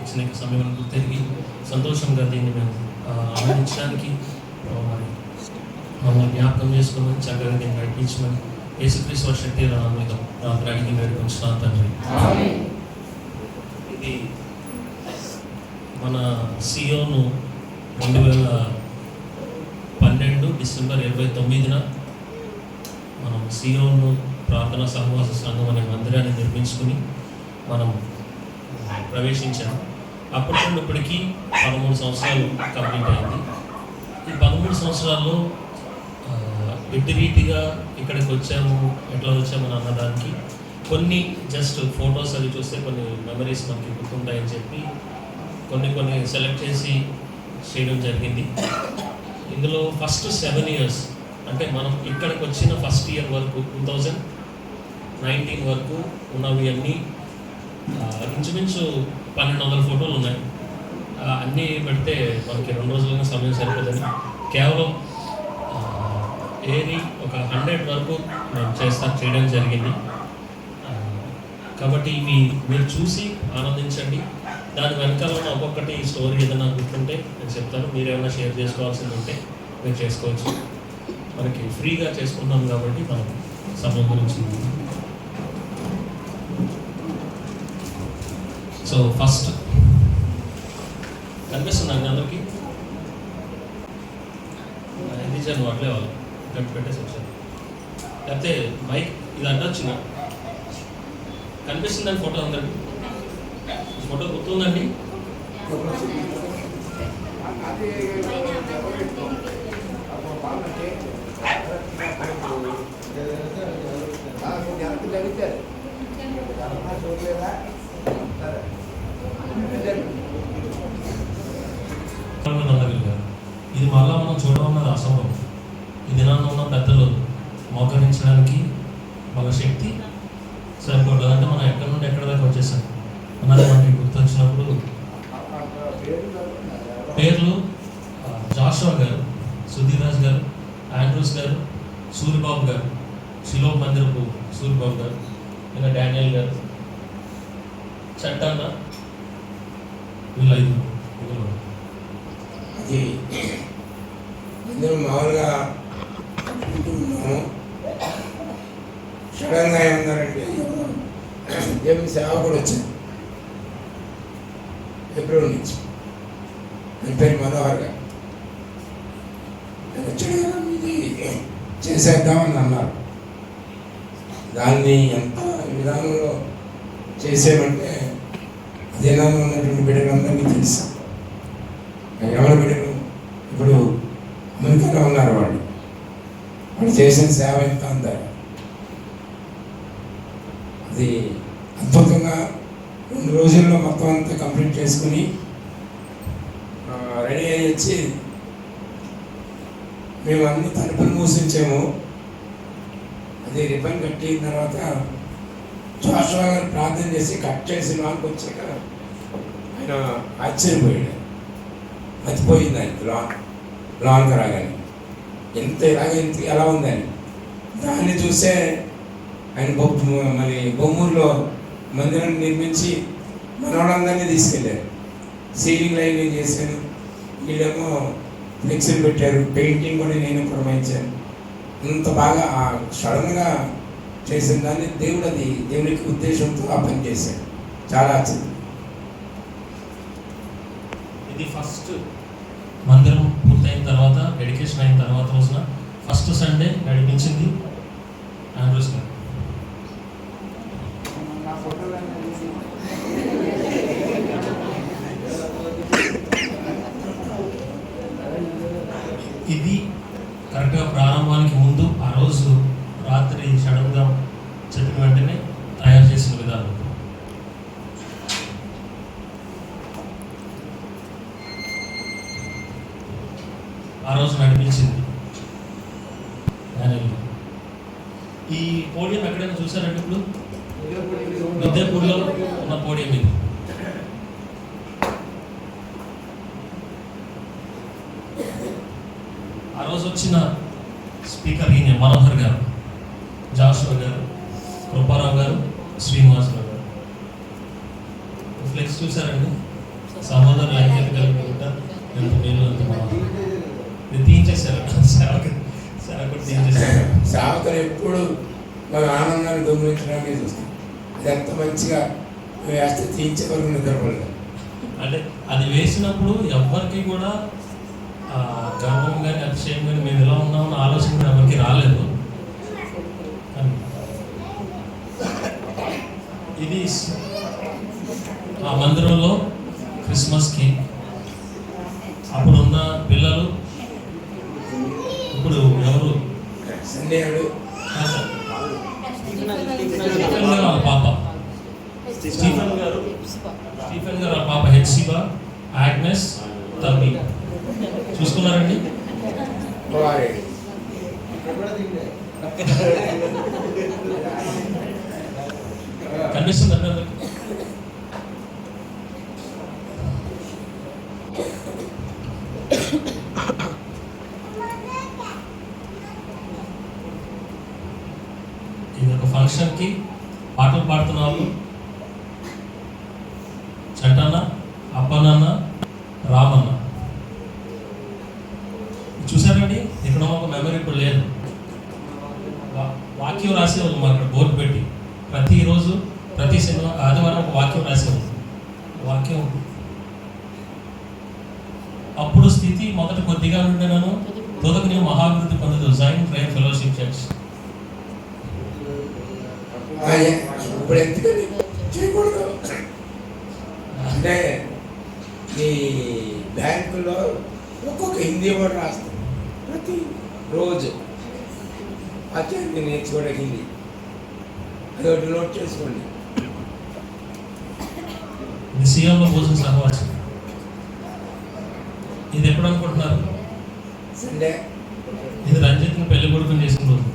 ఇచ్చిన సమయంలో తిరిగి సంతోషంగా దీన్ని మేము ఆనందించడానికి మరి మమ్మల్ని జ్ఞాపకం చేసుకోమని చక్కగా దీన్ని నడిపించమని యేసుక్రీస్తు శక్తి మీద ప్రార్థన అడిగి వేడుకుంటున్నాను తండ్రి. ఇది మన సియోను 2012 డిసెంబర్ 29న మనం సియోను ప్రార్థనా సహవాస సంఘం అనే మందిరాన్ని నిర్మించుకుని మనం ప్రవేశించాము. అప్పటి నుండి ఇప్పటికీ 13 సంవత్సరాలు కంప్లీట్ అయింది. ఈ 13 సంవత్సరాల్లో ఎట్టి రీతిగా ఇక్కడికి వచ్చాము, ఎట్లా వచ్చామని అన్నదానికి కొన్ని జస్ట్ ఫొటోస్ అవి చూస్తే కొన్ని మెమరీస్ మనకి గుర్తుంటాయని చెప్పి కొన్ని సెలెక్ట్ చేసి చేయడం జరిగింది. ఇందులో ఫస్ట్ 7 years అంటే మనం ఇక్కడికి వచ్చిన ఫస్ట్ ఇయర్ వరకు 2019 వరకు ఉన్నవి అన్నీ ఇంచుమించు 1200 ఫోటోలు ఉన్నాయి. అన్నీ పెడితే మనకి 2 రోజులుగా సమయం సరిపోతుంది. కేవలం ఏది ఒక 100 వరకు మేము చేయడం జరిగింది. కాబట్టి ఇవి మీరు చూసి ఆనందించండి. దాని వెనకాల ఉన్న ఒక్కొక్కటి స్టోరీ ఏదైనా గుర్తుంటే నేను చెప్తాను. మీరు ఏమైనా షేర్ చేసుకోవాల్సింది ఉంటే మీరు చేసుకోవచ్చు. మనకి ఫ్రీగా చేసుకుంటాం కాబట్టి మనం సమయం గురించి. సో ఫస్ట్ కనిపిస్తుందండి అందరికీ ఎందుకు అట్లే వాళ్ళు గట్టి పెట్టేసి వచ్చారు. లేకపోతే మైక్ ఇది అడ్డొచ్చిందా? కనిపిస్తుందండి ఫోటో అందరికి? ఫోటో గుర్తుందండి? ఇది మళ్ళా మనం చూడమన్నది అసంభవం. ఈ దినాల్లో ఉన్న పెద్దలు మోకరించడానికి మన శక్తి సరిపోతుంది. అంటే మనం ఎక్కడి నుండి ఎక్కడి దాకా వచ్చేసాం అన్నది మనకి గుర్తొచ్చినప్పుడు పేర్లు జాషువా గారు, సుధీరాజ్ గారు, ఆండ్రూస్ గారు, సూర్యబాబు గారు, శిలో మందిరపు సూర్యబాబు గారు, ఇంకా డానియల్ గారు, చట్టాన వీళ్ళు 5 అందరూ మామూలుగా అనుకుంటున్నాము. సడన్గా ఏమన్నారంటే దేవుని సేవకుడు వచ్చారు ఏప్రిల్ నుంచి. ఆయన పేరు మనోహర్ గారు. ఆయన వచ్చాడు కదా, ఇది చేసేద్దామని అన్నారు. దాన్ని ఎంత విధానంలో చేసామంటే అదేనాలో ఉన్నటువంటి బిడ్డలందరికీ తెలుసు. ఎవరి బిడ్డలు ఇప్పుడు అమెరికాలో ఉన్నారు. వాళ్ళు చేసిన సేవ ఎంత అందారు. అది అద్భుతంగా 2 రోజుల్లో మొత్తం అంతా కంప్లీట్ చేసుకుని రెడీ అయ్యి వచ్చి మేము అన్ని తలుపులు మూసించాము. అది రిబన్ కట్టిన తర్వాత జాషువా గారు ప్రార్థన చేసి కట్ చేసి లోనికి వచ్చాక ఆయన ఆశ్చర్యపోయాడు. మర్చిపోయింది ఆయనకి లోన్కి రాగానే ఎంత ఎలా ఉందని. దాన్ని చూసే ఆయన మరి బొమ్మూరులో మందిరం నిర్మించి మనవాళ్ళందరినీ తీసుకెళ్ళారు. సీలింగ్ లైనింగ్ చేశాను, వీళ్ళేమో ఫ్లెక్సీలు పెట్టారు, పెయింటింగ్ కూడా నేను పురమాయించాను. ఇంత బాగా సడన్గా చేసిన దాన్ని దేవునికి ఉద్దేశంతో ఆ పని చేశాడు. చాలా ఆశ్చర్యం. ఇది ఫస్ట్ మందిరం పూర్తయిన తర్వాత, డెడికేషన్ అయిన తర్వాత రోజున ఫస్ట్ సండే నడిపించింది ఆండ్రూస్ గారు. ఇది కరెక్ట్గా ప్రారంభానికి ముందు ఆ రోజు రాత్రి సడన్గా చెప్పిన వెంటనే తయారు చేసిన విధానం. ఆ రోజు నడిపించింది. ఈ పోడియం ఎక్కడైనా చూసారంటే ఇప్పుడు విద్యాపూర్లో ఉన్న పోడియం ఇది. ఆ రోజు వచ్చిన స్పీకర్ ఈయన మనోహర్ గారు, జాషువా గారు, కృపారావు గారు, శ్రీనివాసరావు గారు. ఫ్లెక్స్ చూసారండి? సహోదరులు ఐక్యత కలిగి ఉంటా ఎంత మేలు అంత బాగుంది. ఇది తీయించేశారు సేవకుడు తీయించేశారు. సేవకులు ఎప్పుడు మన ఆనందాన్ని దొంగిలించడానికి చూస్తాం. అది ఎంత మంచిగా వేస్తే తీయించే వరకు నిద్రపడలేదు. అంటే అది వేసినప్పుడు ఎవ్వరికి కూడా గర్వం కానీ అతిశయం కానీ మేము ఎలా ఉన్నామని ఆలోచన ఎవరికి రాలేదు. ఇది ఆ మందిరంలో క్రిస్మస్కి అప్పుడున్న పిల్లలు ఇప్పుడు ఎవరు సండే వాళ్ళ పాప స్టీఫెన్ గారు వాళ్ళ పాప హెడ్సిబా, ఆగ్నెస్, తబ్బి చూసుకున్నారండి. కనిపిస్తుంది అంటే ఇది ఒక ఫంక్షన్కి పాటలు పాడుతున్న వాళ్ళు చంటన్న, అప్పనన్న, రామన్న చూసారండి. ఇక్కడ ఒక మెమరీ ఇప్పుడు లేదు. వాక్యం రాసేవాళ్ళు మా అక్కడ బోర్డు పెట్టి ప్రతిరోజు ప్రతి ఆదివారం ఒక వాక్యం రాసేవాళ్ళు. వాక్యం అప్పుడు స్థితి మొదట కొద్దిగా ఉండేనను తొదకు నేను మహాభివృద్ధి పొందదు. జైన్ ప్రేయర్ ఫెలోషిప్ చర్చ్ ఇప్పుడు ఎందుకని చేయకూడదు అంటే ఈ బ్యాంకులో ఒక్కొక్క హిందీ వర్డ్ రాస్తాం ప్రతి రోజు. అత్యంత నేర్చుకోవడం హిందీ అది ఒకటి నోట్ చేసుకోండి. ఇది సీఎంలో భోజన సహవాసం. ఇది ఎప్పుడు అనుకుంటున్నారు? సండే. ఇది రంజిత్ని పెళ్లి కొడుకుని చేసిన రోజు.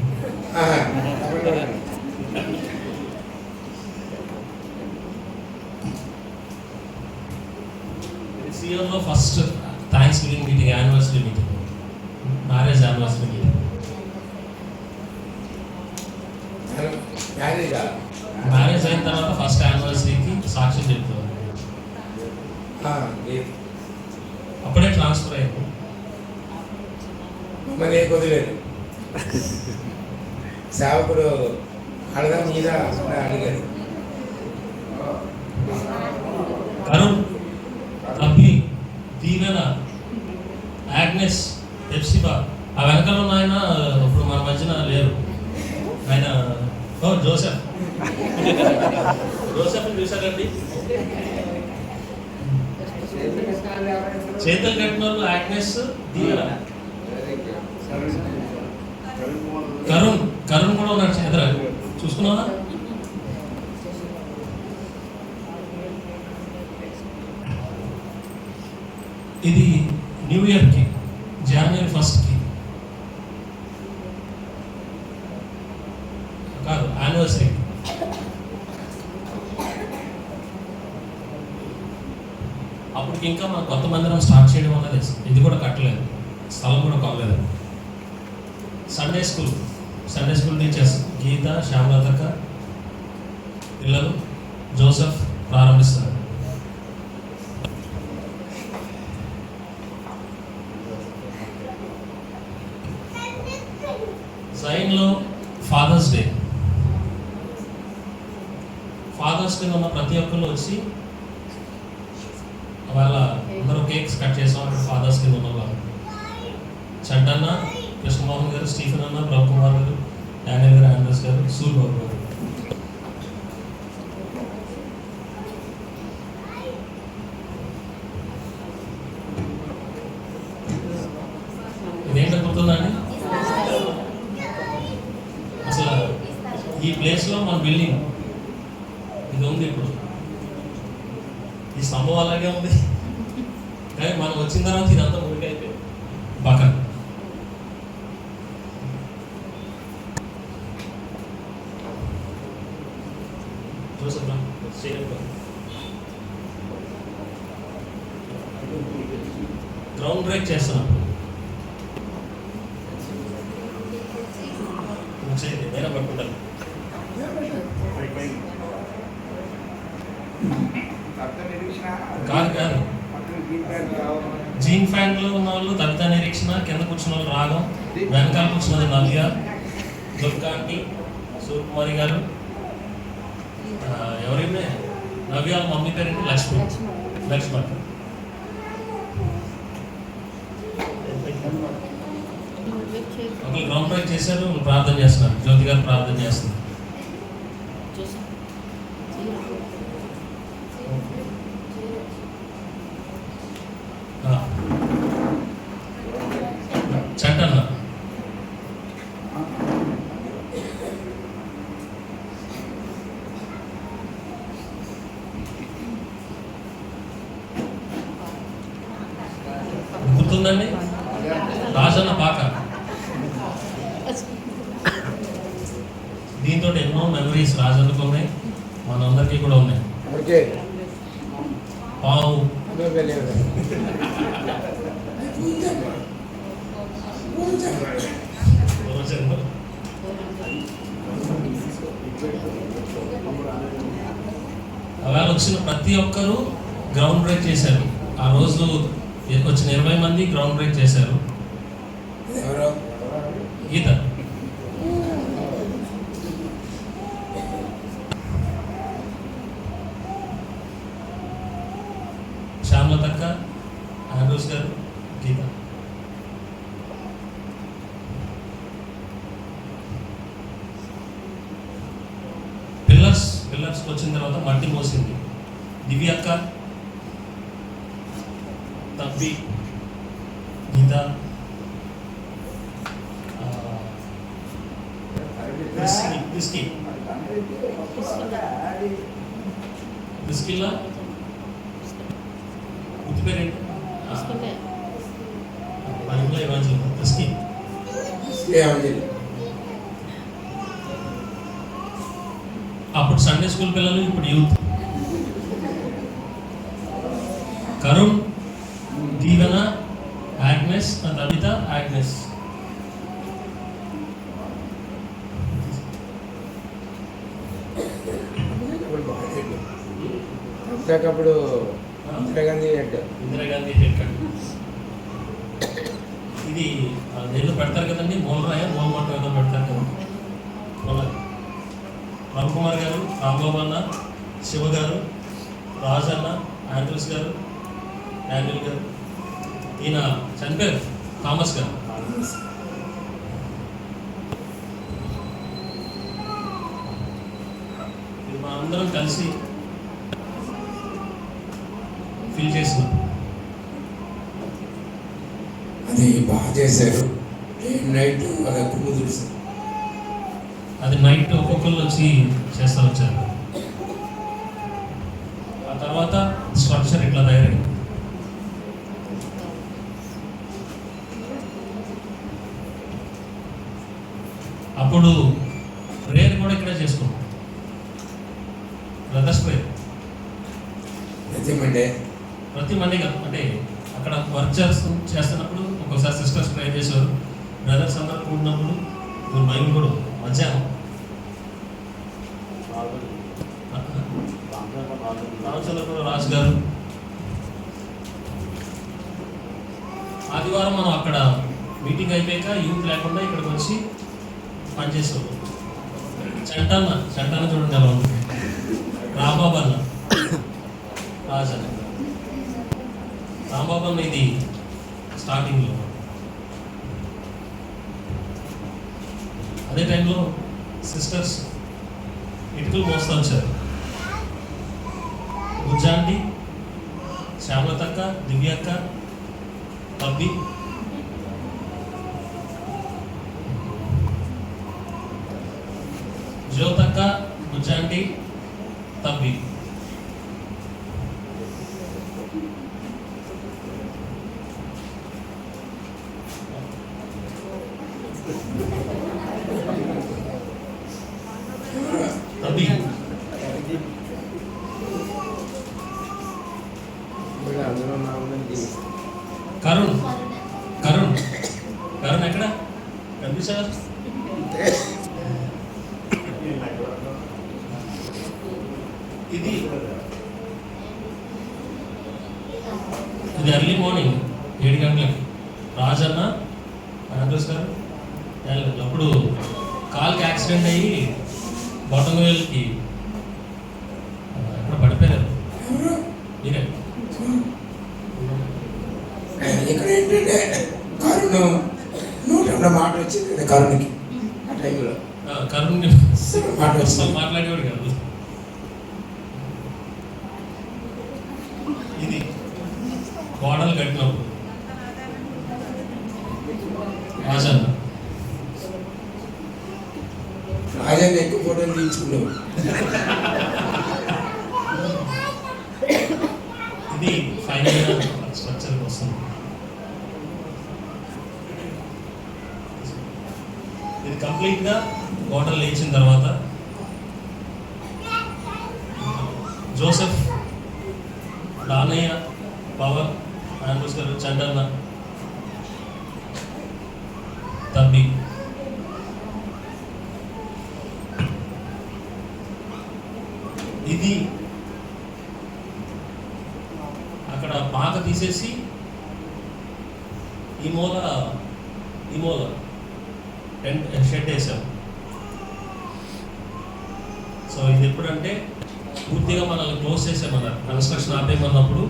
సీఎంలో first thanksgiving meeting, anniversary meeting, marriage anniversary meeting. Marriage అయిన తర్వాత ఫస్ట్ యానివర్సరీకి సాక్ష్యం చెప్తారు. అప్పుడే ట్రాన్స్ఫర్ అయ్యింది. మరి కుదరలేదు. సేవకుడు అడగా మీద అడిగారు. కరుణ్, అబ్బి, దీవెన, ఆగ్నెస్, హెప్సిబా ఆ వెనకాల ఉన్న ఆయన ఇప్పుడు మన మధ్యన లేరు. ఆయన జోసెఫ్ చూసారండి. చేతులు కట్టిన వాళ్ళు ఆగ్నెస్, దీవెన, కరుణ్ కూడా ఉన్నాడు. ఎదురా చూసుకున్నావా? ఇది న్యూ ఇయర్కి జనవరి 1st కాదు, యానివర్సరీ. అప్పటికి ఇంకా మన కొత్త మందిరం స్టార్ట్ చేయడం అన్నది ఇది కూడా కట్టలేదు, స్థలం కూడా కొనలేదు. సండే స్కూల్ టీచర్స్ గీత, శ్యామలతక్క పిల్లలు జోసెఫ్ ప్రారంభిస్తారు. జైన్లో ఫాదర్స్ డే ఉన్న ప్రతి ఒక్కరు వచ్చి వాళ్ళ అందరూ కేక్స్ కట్ చేసాం. అక్కడ ఫాదర్స్ డే ఉన్న వాళ్ళు చంటన్న, కృష్ణమోహన్ గారు, స్టీఫెన్ అన్న, ప్రభు కుమార్ గారు, డానియల్ గారు, ఆండ్రస్ గారు, సూర్యబాబు గారు. ఇదేంటో గుర్తుందండి? అసలు ఈ ప్లేస్లో మన బిల్డింగ్ ఇది ఉంది. ఇప్పుడు ఈ స్తంభం అలాగే ఉంది, కానీ మనం వచ్చిన తర్వాత ఇదంతా మురికైపోయింది పక్కన. గ్రౌండ్ బ్రేక్ చేస్తున్నాం. నేనే పట్టుకుంటాను. కాదు జీన్ ఫ్యాంక్లో ఉన్న వాళ్ళు దత్త నిరీక్షణ, కింద కూర్చున్న వాళ్ళు రాగం, వెనకాల కూర్చున్నది నవ్య, దుర్గాంటి, సూర్యకుమారి గారు. ఎవరైనా నవ్య వాళ్ళ మమ్మీ పేరేంటి? లక్ష్మణ్. ఒకరు గ్రౌండ్ బ్రేక్ చేశారు, ఒకరు ప్రార్థన చేస్తున్నారు. జ్యోతి గారు ప్రార్థన చేస్తున్నారు. చంటన్న గుర్తుందండి? రాజన్న పాక. దీంతో ఎన్నో మెమరీస్ రాజన్నకు ఉన్నాయి, మనందరికీ కూడా ఉన్నాయి. పావు అలా వచ్చిన ప్రతి ఒక్కరూ గ్రౌండ్ బ్రేక్ చేశారు. ఆ రోజు వచ్చిన 20 మంది గ్రౌండ్ బ్రేక్ చేశారు. గీత శ్యామలతక్క, ఆండ్రూస్ గారు, గీత. పిల్లర్స్ వచ్చిన తర్వాత మట్టి మోసింది దివ్యక్క, తబ్బి, గీత, బిస్కిల్లా గుర్తు పేరేంటి? అప్పుడు సండే స్కూల్ పిల్లలు, ఇప్పుడు యూత్. కరుణ్, దీవెన, ఆగ్నెస్, తబిత, ఆగ్నెస్. అప్పుడు ఇందిరాగాంధీ హెడ్. ఇది ఏదో పెడతారు కదండి, మూలరాయ మూలమంట ఏదో పెడతారు కదా. రవికుమార్ గారు, రాంబాబు అన్న, శివ గారు, రాజు అన్న, ఆండ్రూస్ గారు, డానియల్ గారు. ఈయన చనిపోయారు, థామస్ గారు. ఇది మా అందరం కలిసి ఫిల్ చేసినాం. అది బాగా చేశారు. నైట్ అది నైట్ ఒక్కొక్కరు వచ్చి చేస్తూ వచ్చారు. ఆ తర్వాత స్ట్రక్చర్ ఇట్లా తయారైంది. అప్పుడు ప్రేయర్ కూడా ఇక్కడే చేసుకున్నాం. బ్రదర్స్ ప్రేయర్ ప్రతి మండే కాదు, అంటే అక్కడ వర్క్ చేస్తున్నప్పుడు ఒక్కోసారి సిస్టర్స్ ప్రేయర్ చేసేవారు. బ్రదర్స్ అందరూ కూడినప్పుడు బైబిల్ కూడా మధ్యాహ్నం రామచంద్రపురం రాజు గారు. ఆదివారం మనం అక్కడ మీటింగ్ అయిపోయాక యూత్ లేకుండా ఇక్కడికి వచ్చి పనిచేసాం. చంటాన చూడండి ఎలా ఉంది. రాంబాబు అన్న, రాజు అన్న. రాంబాబు అన్న ఇది స్టార్టింగ్లో. అదే టైంలో సిస్టర్స్ ఇటుకలు మోస్తూ వచ్చారు. గుజ్జాంటి, శ్యామలతక్క, దివ్యక్క, తబ్బి, జ్యోతక్క, గుజ్జాంటి, తబ్బి. తబ్బి కరుణ్ కరుణ్ కరుణ్ ఎక్కడ కనిపించారు? ఇది ఇది ఎర్లీ మార్నింగ్ 7 గంటలకి. రాజన్న ఆండ్రూస్ గారు అప్పుడు కాల్కి యాక్సిడెంట్ అయ్యి బొటనవేలుకి ఎక్కడ పడిపోయారు మీరే. ఇక్కడ ఏంటంటే కరుణ నూట మాట వచ్చింది కరుణకి ఆ టైంలో కరుణ్ మాట వచ్చింది. మాట్లాడేవాడు కాదు. ఇది గోడలు కట్టినప్పుడు రాజన్న రాజాన్ని ఎక్కువ ఫోటోలు తీయించుకున్నావు. ఇది ఫైనల్గా స్ట్రక్చర్ వస్తుంది. ఇది కంప్లీట్గా గోడలు లేచిన తర్వాత జోసెఫ్, దానయ్య, పవన్, ఆండ్రూస్ గారు, చండన్న, తబ్బి, ఇది అక్కడ పాక తీసేసి ఈ మూల షెడ్ వేసాం. సో ఇది ఎప్పుడంటే పూర్తిగా మనల్ని క్లోజ్ చేసామన్నారు. కన్స్ట్రక్షన్ ఆపేయమన్నప్పుడు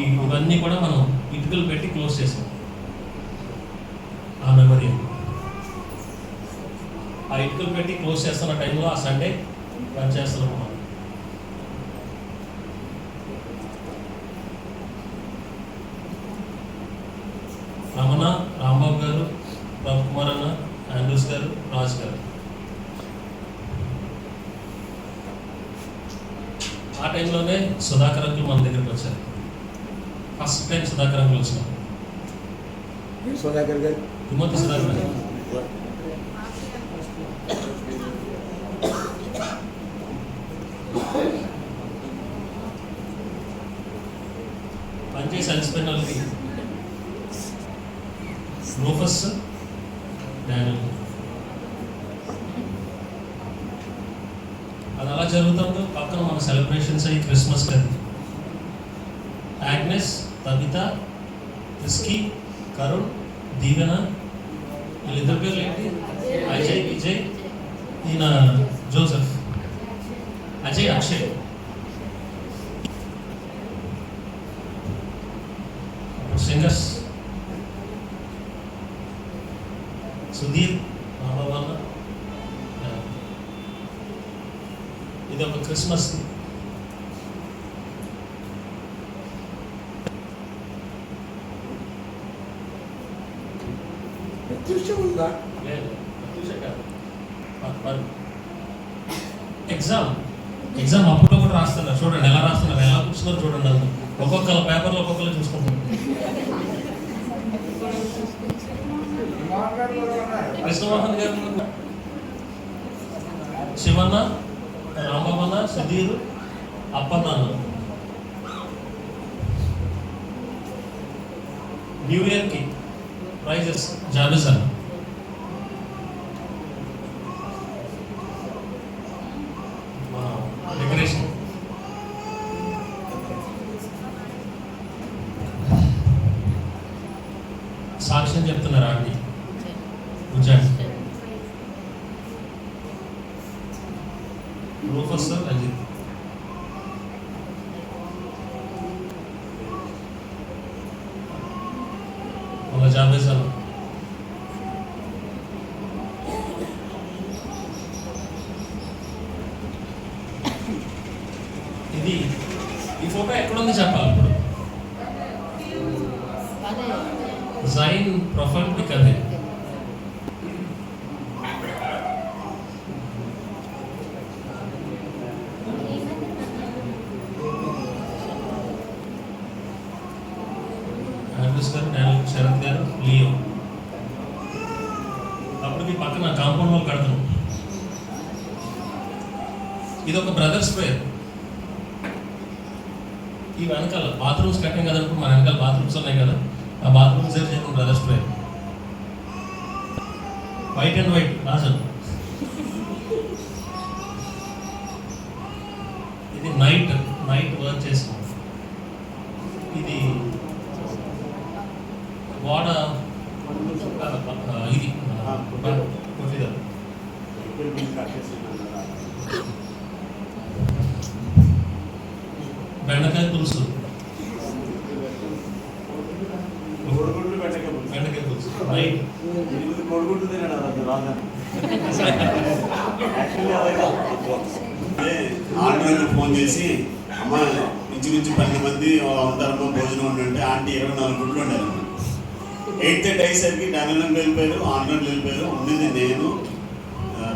ఇవన్నీ కూడా మనం ఇటుకలు పెట్టి క్లోజ్ చేసాం. ఆ మెమరీ ఆ ఇటుకలు పెట్టి క్లోజ్ చేస్తున్న టైంలో ఆ సండే రన్ చేస్తున్నాం మనం. రమణ, రాంబాబు గారు, కుమార్ అన్న, ఆండ్రూస్ గారు, రాజ్ గారు. ఆ టైంలోనే సుధాకర్ అంకుల్ మన దగ్గరికి వచ్చారు. ఫస్ట్ టైం సుధాకర్ అంకుల్ వచ్చినారు. సుధాకర్ గారు తిమ్మతి సుధాకర్ గారు పనిచేసి అలసిపోయిన వాళ్ళకి రూఫస్, డానియల్. అది అలా జరుగుతుందో పక్కన మన సెలబ్రేషన్స్ అయ్యి క్రిస్మస్ కదా. ఆగ్నెస్, తబిత, క్రిస్కీ, కరుణ్, దీవెన, వీళ్ళిద్దరు పేర్లు ఏంటి? అజయ్, విజయ్, ఈయన జోసెఫ్, అజయ్, అక్షయ్. సింగర్స్ సుధీర్, రామవన్న. ఇది ఒక క్రిస్మస్. ఉందా ఎగ్జామ్ అప్పుడు కూడా రాస్తున్నారు. చూడండి ఎలా రాస్తున్నారు, ఎలా కూర్చున్నారు చూడండి. అది ఒక్కొక్కరు పేపర్లో ఒక్కొక్కరు చూసుకుంటున్నారు. కృష్ణమోహన్ గారు, శివన్న, రాంబాబన్న, సుధీర్, అప్పన్న. న్యూ ఇయర్కి ప్రైజెస్ జాబిస్ అన్న. డెకరేషన్ సాక్ష్యం చెప్తున్నారు ఆంటీ గుజరాత్. రూఫస్, అజిత్. వాళ్ళ జాబేసాను. ఇది ఈ ఫోటో ఎక్కడుంది చెప్పాలి ఇప్పుడు. జైన్ ప్రొఫైల్ పిక్ అదే. ఆండ్రూస్ గారు, డానియల్, శరత్ గారు, లియో. అప్పటికి పక్కన కాంపౌండ్ వాల్ కడతాం. ఇది ఒక బ్రదర్స్ ప్రేయర్. ఈ వెనకాల బాత్రూమ్స్ కట్టాం కదా, మన వెనకాల బాత్రూమ్స్ ఉన్నాయి కదా, ఆ బాత్రూమ్స్ దగ్గర చేసిన brothers prayer. White and white Rajan. ఇది నైట్ వర్క్ చేసాం. ఇది బెండకాయ పులుసు, కోడిగుడ్లు బెండకాయ బెండకాయ పులుసు రైట్. 8 కోడిగుడ్లు తిన్నాడు రాజా. ఆంటీ ఫోన్ చేసి అమ్మ ఇంచుమించు 10 మంది ఉంటారమ్మా భోజనం ఉండంటే ఆంటీ 24 గుడ్లు ఉండాలి. 8:30 అయ్యేసరికి డానియల్ వెళ్ళిపోయారు, ఆంధ్రలో వెళ్ళిపోయారు. ఉండేది నేను,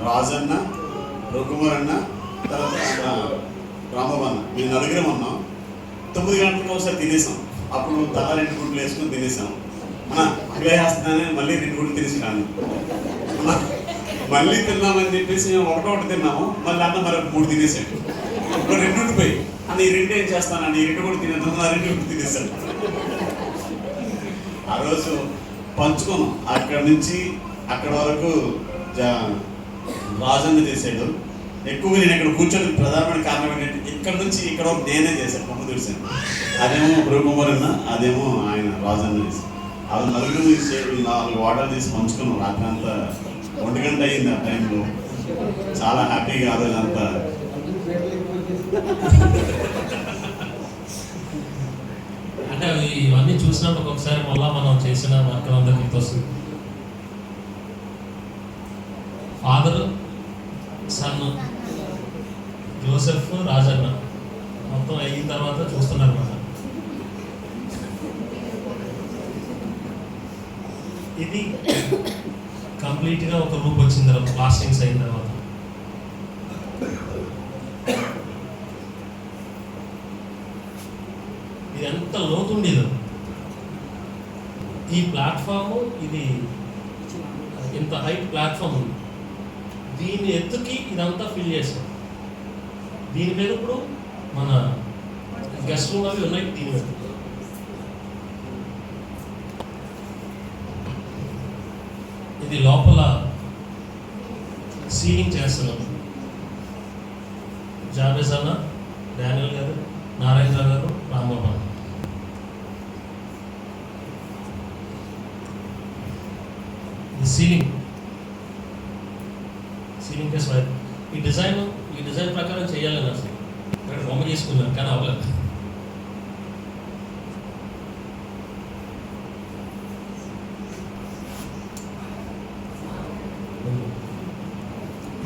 రాజన్న, రఘుకుమార్ అన్న, తర్వాత రామబాబు అన్న, మేము నలుగురం ఉన్నాం. 9 గంటలకు ఒకసారి తినేసాం. అప్పుడు తల 2 గుడ్లు వేసుకొని తినేసాం. అన్న ఇవే వేస్తున్నానే మళ్ళీ 2 గుడ్లు తినేసి రాను, మళ్ళీ తిన్నామని చెప్పేసి మేము ఒకటి తిన్నాము. మళ్ళీ అన్న మరి 3 తినేసాడు. ఇప్పుడు 2 ఉండిపోయి అన్న ఈ 2 ఏం చేస్తానండి, ఈ 2 కూడా తినేద్దాం, 2 కూడా తినేసాడు. ఆ రోజు పంచుకున్నాం. అక్కడ నుంచి అక్కడ వరకు రాజన్న చేశాడు. ఎక్కువగా నేను ఇక్కడ కూర్చొని ప్రధానమైన కారణం ఏంటంటే ఇక్కడ నుంచి ఇక్కడ నేనే చేశాను, బొమ్మ చూశాను. అదేమో రఘుకుమార్ అన్న, అదేమో ఆయన రాజన్న చేశాను. అది నలుగురు 4 వాటర్ తీసి పంచుకున్నాం. రాత్రి అంతా 1 గంట అయింది. ఆ టైంలో చాలా హ్యాపీగా ఆ రోజు అంతా. అంటే ఇవన్నీ చూసినప్పుడు ఒక్కొక్కసారి మళ్ళా మనం చేసిన వర్క్ అంతా గుర్తొస్తుంది. ఫాదర్ సన్ జోసెఫ్ రాజన్న మొత్తం అయిన తర్వాత చూస్తున్నారు అన్నమాట. ఇది కంప్లీట్గా ఒక రూప్ వచ్చిన తర్వాత ప్లాస్టింగ్స్ అయిన తర్వాత ఇది ఎంత లోతుండేదో. ఈ ప్లాట్ఫామ్ ఇది ఇంత హైట్ ప్లాట్ఫామ్ ఉంది. దీని ఎత్తుకి ఇదంతా ఫిల్ చేస్తాం. దీని మీద ఇప్పుడు మన గెస్ట్ రూమ్ అవి ఉన్నాయి. దీని మీద ఇది లోపల సీలింగ్ చేస్తున్నాం. జాబేజ్ అన్న, డానియల్ గారు, నారాయణరావు గారు, రాంబాబు. ఇది సీలింగ్ కేసు ఈ డిజైన్ ప్రకారం చేయాలని అసలు ఇక్కడ బొమ్మ చేసుకున్నాను కానీ అవ్వలేదు.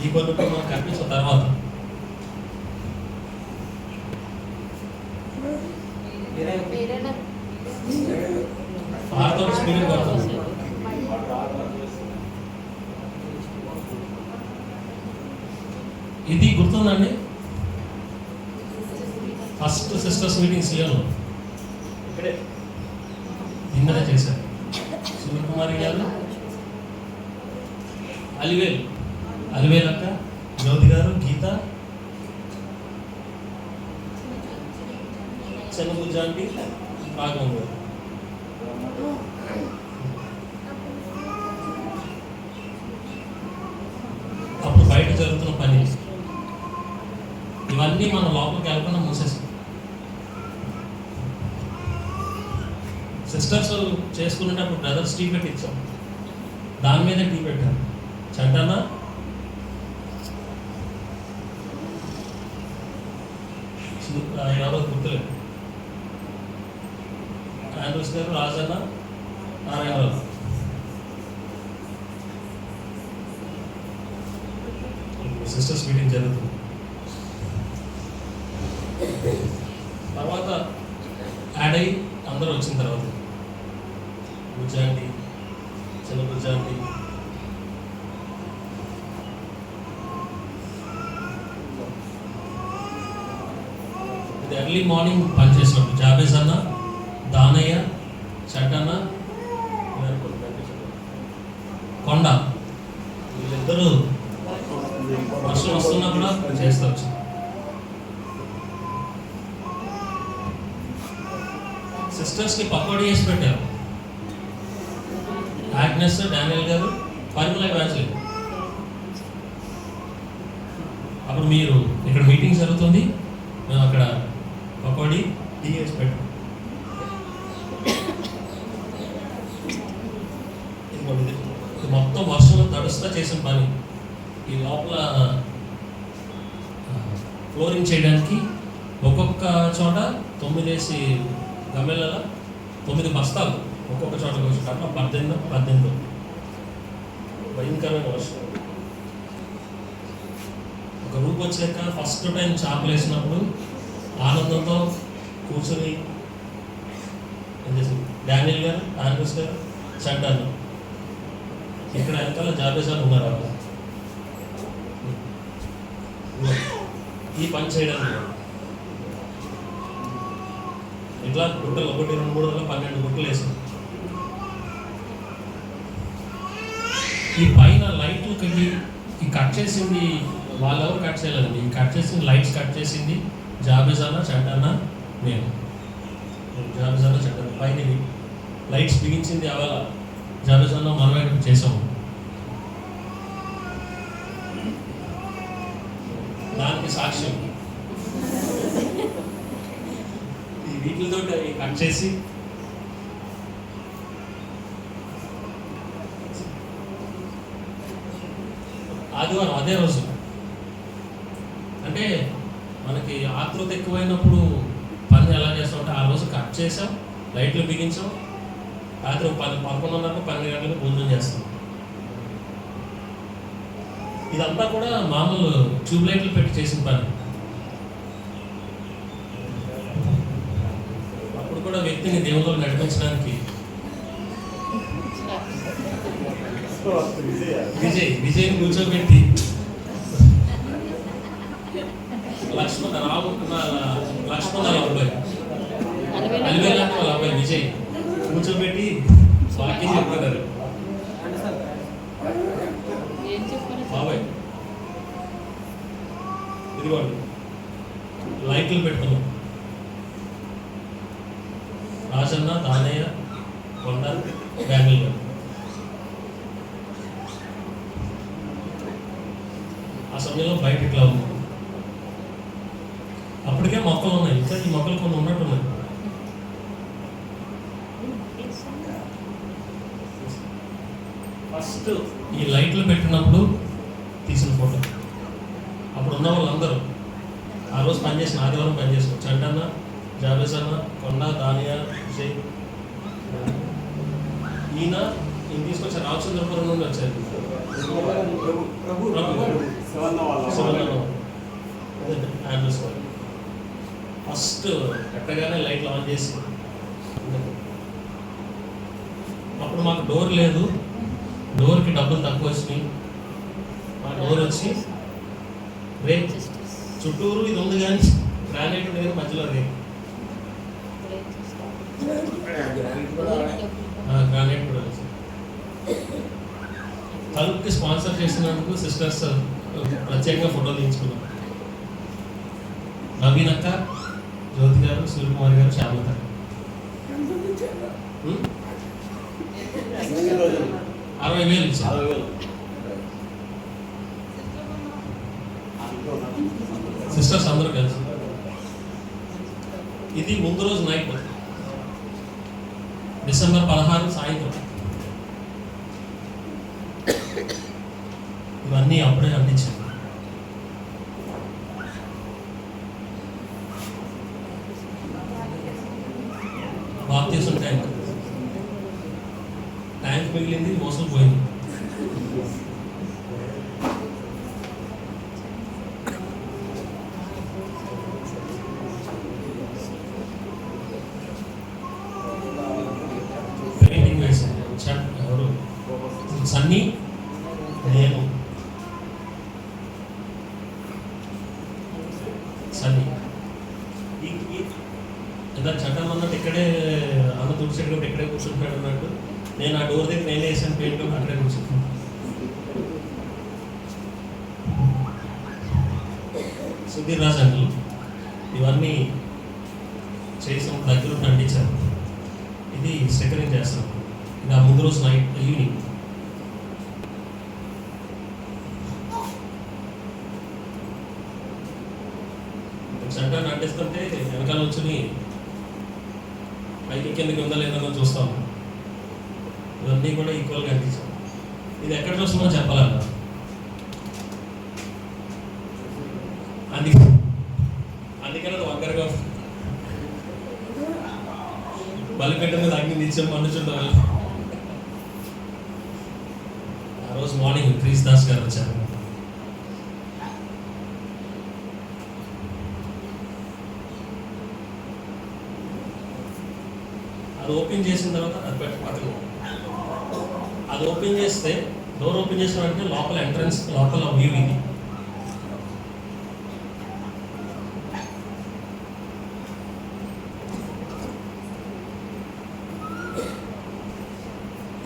ఈ కొన్ని మనం కనిపించిన తర్వాత స్పీడ్ పడుతుంది. ఇది గుర్తుందండి, ఫస్ట్ సిస్టర్స్ మీటింగ్ సిఎల్ ఇక్కడే నిన్ననే చేశారు. సూర్యకుమారి గారు, అలివేల్ అక్క, జ్యోతి గారు, గీత, చెన్నబుజ్జాంటి, రాఘవం గారు. అప్పుడు బయట జరుగుతున్న పని ఇవన్నీ మనం లోపలికి వెళ్ళకుండా మూసేసాం. సిస్టర్స్ చేసుకునేటప్పుడు బ్రదర్స్ టీ పెట్టి ఇచ్చాం, దాని మీదే టీ పెట్టారు. చంటన్న, ఎవరో గుర్తులేదు, ఆండ్రూస్ గారు, రాజన్న, నారాయణరావు. సిస్టర్స్ మీటింగ్ జరుగుతుంది. తర్వాత యాడ్ అయ్యి అందరూ వచ్చిన తర్వాత బుజ్జాంటి, చిన్న బుజ్జాంటి, ఇది ఎర్లీ మార్నింగ్ పనిచేసినప్పుడు జాబేజ్ అన్న, దానయ్య, చట్టన్న, కొండ, వీళ్ళిద్దరూ వర్షం వస్తున్నా కూడా చేస్తూ వచ్చారు. సిస్టర్స్కి పకోడీ చేసి పెట్టారు. ఆగ్నెస్, డానియల్ గారు, పరిమళ వ్యాన్స్లీ. అప్పుడు మీరు ఇక్కడ మీటింగ్ జరుగుతుంది, మేము అక్కడ పకోడీ టీ చేసి పెట్టాం. ఇది మొత్తం వర్షంలో తడుస్తా చేసిన పని. ఈ లోపల ఫ్లోరింగ్ చేయడానికి ఒక్కొక్క ఒక్కొక్క చోట 9 వేసి గమ్మెల 9 బస్తాలు ఒక్కొక్క చోట వచ్చి అట్లా 18 భయంకరమైన వర్షం. ఒక రూప్ వచ్చాక ఫస్ట్ టైం చేపలు వేసినప్పుడు ఆనందంతో కూర్చొని ఏం చేసింది డానియల్ గారు, ఆండ్రూస్ గారు, చండాను ఇక్కడ వెనకాల జాబేసాలు ఉన్నారు. అక్కడ ఈ పని చేయడానికి ఇట్లా గుట్టలు 1, 2, 3 వల్ల 12 గుట్టలు వేసాం. ఈ పైన లైట్లకి ఈ కట్ చేసింది వాళ్ళెవరు కట్ చేయలేదండి. ఈ కట్ చేసింది లైట్స్ కట్ చేసింది జాబేజానా చండానా నేను. జాబేజానా చండానా పైన లైట్స్ బిగించింది అవాల జాబేజానా మనమే చేసాము. దానికి సాక్ష్యం ఈ వీటితో కట్ చేసి ఆదివారం అదే రోజు అంటే మనకి ఆతృత ఎక్కువైనప్పుడు పని ఎలా చేస్తామంటే ఆ రోజు కట్ చేసాం, లైట్లు బిగించాం, రాత్రి 11:30 12 గంటలకు భోజనం చేస్తాం. ఇదంతా కూడా మామూలు ట్యూబ్ లైట్లు పెట్టి చేసిన పని. అప్పుడు కూడా వ్యక్తిని దేవుళ్ళు నడిపించడానికి విజయ్ కూర్చోబెట్టి లక్ష్మణ వాళ్ళ అబ్బాయి అలివేలాంటి వాళ్ళ అబ్బాయి విజయ్ కూర్చోబెట్టి వాక్యం చెప్తున్నారు. బాబాయ్ ఇదిగోండి లైట్లు పెట్టుకున్నాం. రాజన్న, దానయ్య, కొండ, డానియల్ గారు. ఆ సమయంలో బయట ఇట్లా ఉంది. అప్పటికే మొక్కలు ఉన్నాయి, ఇంకా ఈ మొక్కలు కొన్ని ఉన్నట్టున్నాయి. ఫస్ట్ ఈ లైట్లు పెట్టినప్పుడు తీసిన ఫోటో. అప్పుడు ఉన్న వాళ్ళందరూ ఆ రోజు పనిచేసిన ఆదివారం పనిచేసిన చండన్న, జాబేసన్న, కొండ, దానియా, విజయ్. ఈయన తీసుకొచ్చారు రామచంద్రపురం నుండి వచ్చారు. ఫస్ట్ ఎక్కగానే లైట్లు ఆన్ చేసి అప్పుడు మాకు డోర్ లేదు, డోర్కి డబ్బులు తక్కువ వచ్చినాయి. మా డోర్ వచ్చి రే చుట్టూరు ఇది ఉంది కానీ గ్రానైట్ లేదు, మధ్యలో రే గ్రానైట్ కూడా వచ్చింది. తలుపుకి స్పాన్సర్ చేసినందుకు సిస్టర్స్ ప్రత్యేకంగా ఫోటోలు తీయించుకున్నాం. నవీన్ అక్క, జ్యోతి గారు, సూర్యకుమారి గారు, శ్యామలత 60,000 ఇచ్చారు. సిస్టర్స్ అందరూ కలిసి. ఇది ముందు రోజు నైట్ డిసెంబర్ 16 సాయంత్రం. ఇవన్నీ అప్పుడే అందించాను. బాప్తీసం ట్యాంక్ మిగిలింది, మోసం పోయింది. పెయింటింగ్ వేసాను. ఎవరు సన్నీ, నేను, సన్నీ. ఇందాక చట్టం అన్నట్టు ఇక్కడే అన్న తుడిచేటప్పుడు ఇక్కడే కూర్చుంటున్నాడు అన్నట్టు నేను ఆ డోర్ దగ్గర నేనే వేసాను పెయింట్, అక్కడే కూర్చుంటున్నాను. సుధీర్ రాజ్ అంకుల్ ఇవన్నీ చేసాం, దగ్గర అంటించారు. ఇది స్టిక్కరింగ్ చేస్తాం. ఇది ఆ ముందు రోజు నైట్ ఈవినింగ్. సెంటర్ అంటిస్తుంటే వెనకాల వచ్చి పైకి కిందకి ఉందా లేదో చూస్తాం. ఇవన్నీ కూడా ఈక్వల్గా అంటించాం. ఇది ఎక్కడ చూస్తామో చెప్పాలన్నా, అందుకని అది వంకరగా బలిపెట్ట మీద అగ్ని నిత్యం మనుచుంటారు. ఆ రోజు మార్నింగ్ క్రీస్ దాస్ గారు వచ్చారు. అది ఓపెన్ చేసిన తర్వాత అది ఓపెన్ చేస్తే డోర్ ఓపెన్ చేసిన వెంటనే లోపల ఎంట్రన్స్ లోపల వ్యూ ఇది.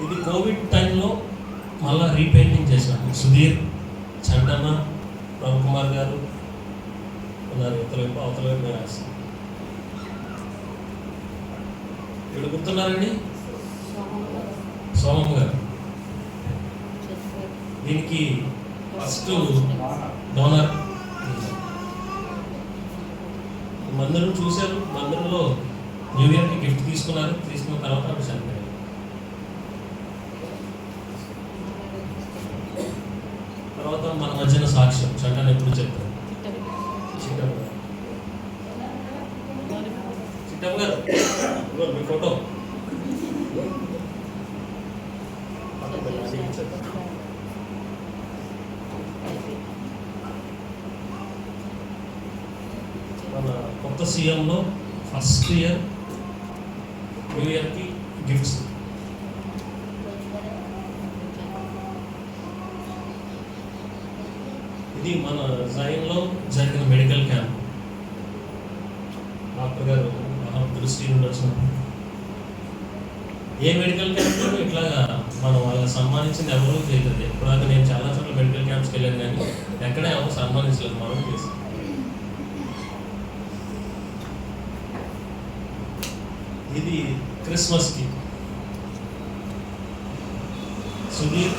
ఇది కోవిడ్ టైంలో మళ్ళీ రీపెయింటింగ్ చేశాను. సుధీర్, చంటన్న, రవికుమార్ గారు ఉన్నారు. ఇతరవైపు అవతల వైపు రాస్తాను. ఇప్పుడు గుర్తున్నారండి సోమం గారు. దీనికి ఫస్ట్ డోనర్. మందిరం చూశారు. మందిరంలో న్యూ ఇయర్కి గిఫ్ట్ తీసుకున్నారు. తీసుకున్న తర్వాత అప్పుడు చనిపోయారు. తర్వాత మన మధ్యన సాక్ష్యం చట్టాన్ని ఎప్పుడు చెప్తారు. చిట్టమ్మ గారు మీ ఫోటో మన కొత్త సీఎంలో ఫస్ట్ ఇయర్ న్యూ ఇయర్కి గిఫ్ట్స్. ఇది మన జైన్లో జరిగిన మెడికల్ క్యాంప్. డాక్టర్ గారు దృష్టి నుండి వచ్చినప్పుడు ఏ మెడికల్ క్యాంప్లో ఇట్లాగా మనం వాళ్ళని సన్మానించింది ఎవరూ చేయలేదు. ఎప్పుడాక నేను చాలా చోట్ల మెడికల్ క్యాంప్స్కి వెళ్ళాను కానీ ఎక్కడే ఎవరు సన్మానించలేదు. మనం చేసి ఇది క్రిస్మస్కి సుధీర్,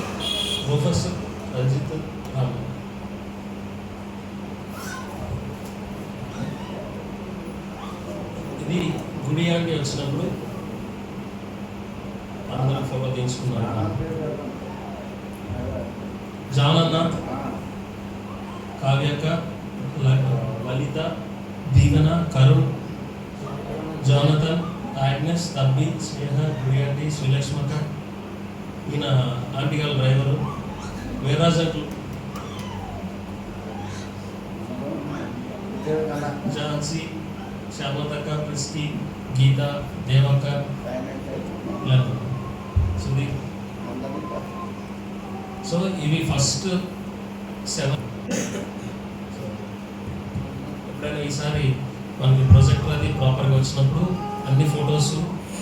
ప్రొఫెసర్ రంజిత్, రామ్. ఇది గుడి ఆంటీ వచ్చినప్పుడు అందరం ఫోటో తీసుకున్నాను. జానన్న, కావ్యక్క, లలిత, దీవెన, కరుణ్, జానతన్, ఆగ్నెస్, తబ్బి, స్నేహ, గుడి ఆంటీ, శ్రీలక్ష్మక్క, ఈయన ఆంటీ గారు డ్రైవరు, వీరాజట్లు, ఝాన్సీ, శ్యామలతక్క, క్రిస్టి, గీత, దేవక్క, సుధీర్. సో ఇవి ఫస్ట్ 7. ఎప్పుడైనా ఈసారి మనకి ప్రొజెక్టర్ అది ప్రాపర్గా వచ్చినప్పుడు అన్ని ఫొటోస్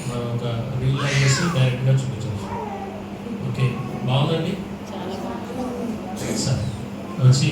మనం ఒక రీల్ వేసి డైరెక్ట్గా చూపించవచ్చు. ఓకే, బాగుందండి. సరే వచ్చి